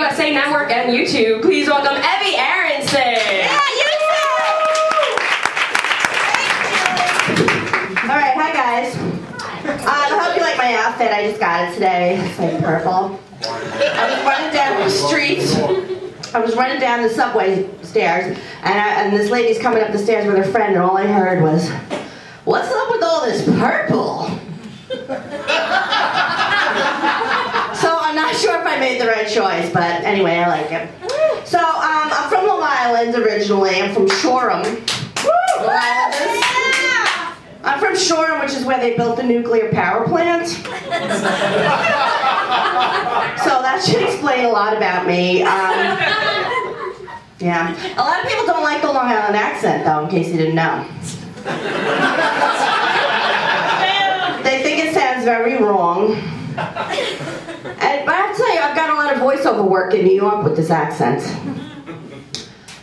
USA Network and YouTube. Please welcome Evie Aronson. Yeah, all right, hi guys. I hope you like my outfit. I just got it today. It's like purple. I was running down the street. I was running down the subway stairs, and this lady's coming up the stairs with her friend, and all I heard was, "What's up with all this purple?" So I'm not sure if I made the right choice, but anyway, I like it. So I'm from Long Island originally. I'm from Shoreham. Long Islanders. I'm from Shoreham, which is where they built the nuclear power plant. So that should explain a lot about me. Yeah. A lot of people don't like the Long Island accent, though, in case you didn't know. They think it sounds very wrong. But I have to tell you, I've got a lot of voiceover work in New York with this accent.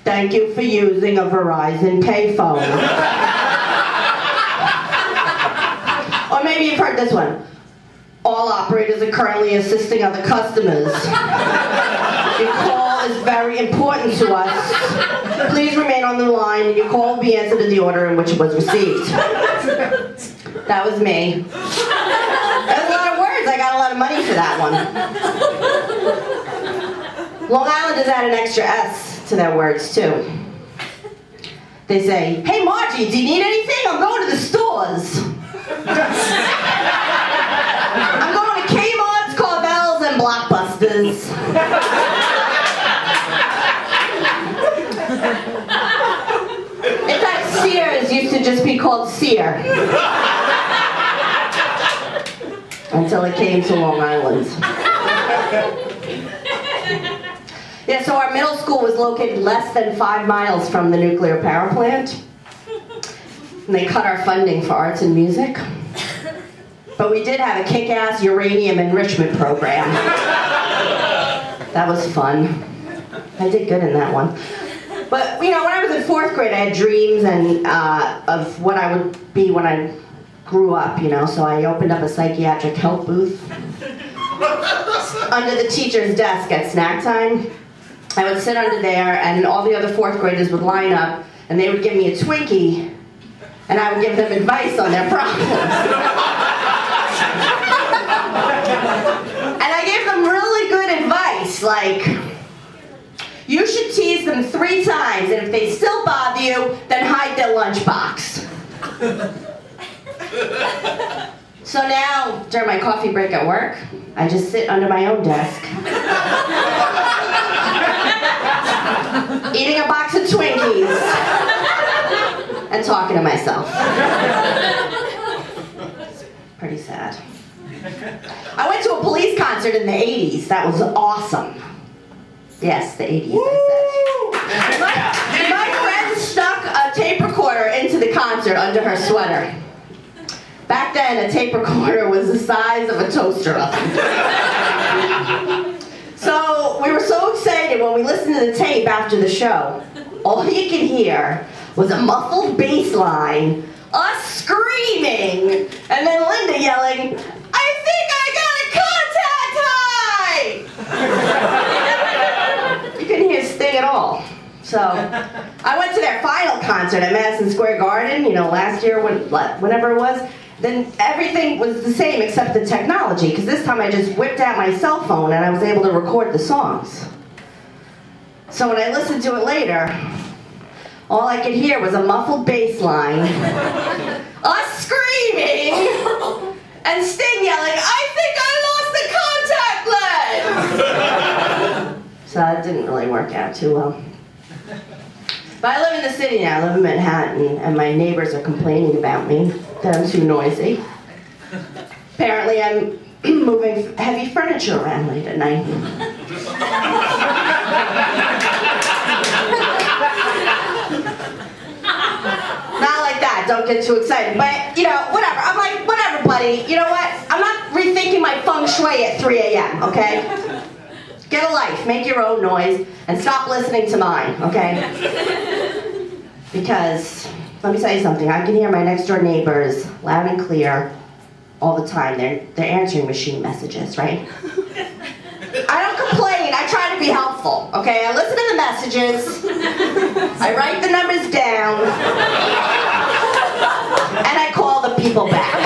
Thank you for using a Verizon payphone. Or maybe you've heard this one. All operators are currently assisting other customers. Your call is very important to us. Please remain on the line and your call will be answered in the order in which it was received. That was me. That was a lot of words. I got a lot of money for that one. Long Islanders add an extra S to their words, too. They say, "Hey Margie, do you need anything? I'm going to the stores." I'm going to Kmart's, Carvel's, and Blockbusters. In fact, Sears used to just be called Sear. Until it came to Long Island. Yeah, so our middle school was located less than 5 miles from the nuclear power plant. And they cut our funding for arts and music. But we did have a kick-ass uranium enrichment program. That was fun. I did good in that one. But, you know, when I was in 4th grade, I had dreams of what I would be when I grew up, you know, so I opened up a psychiatric help booth. Under the teacher's desk at snack time. I would sit under there, and all the other 4th graders would line up, and they would give me a Twinkie, and I would give them advice on their problems. And I gave them really good advice, like, you should tease them 3 times, and if they still bother you, then hide their lunchbox. So now, during my coffee break at work, I just sit under my own desk, eating a box of Twinkies, and talking to myself. It's pretty sad. I went to a Police concert in the 80s. That was awesome. Yes, the 80s, I said. My friend stuck a tape recorder into the concert under her sweater. Back then, a tape recorder was the size of a toaster oven. So we were so excited when we listened to the tape after the show. All you could hear was a muffled bass line, us screaming, and then Linda yelling, "I think I got a contact high!" You couldn't hear Sting at all. So I went to their final concert at Madison Square Garden, you know, last year, whenever it was. Then everything was the same except the technology, because this time I just whipped out my cell phone and I was able to record the songs. So when I listened to it later, all I could hear was a muffled bass line, us screaming, and Sting yelling, "I think I lost the contact lens!" So that didn't really work out too well. But I live in the city now, I live in Manhattan, and my neighbors are complaining about me, that I'm too noisy. Apparently I'm moving heavy furniture around late at night. Not like that, don't get too excited. But, you know, whatever. I'm like, whatever, buddy. You know what? I'm not rethinking my feng shui at 3 a.m., okay? Get a life, make your own noise, and stop listening to mine, okay? Because, let me tell you something, I can hear my next door neighbors loud and clear all the time. They're answering machine messages, right? I don't complain, I try to be be helpful, okay? I listen to the messages, I write the numbers down, and I call the people back.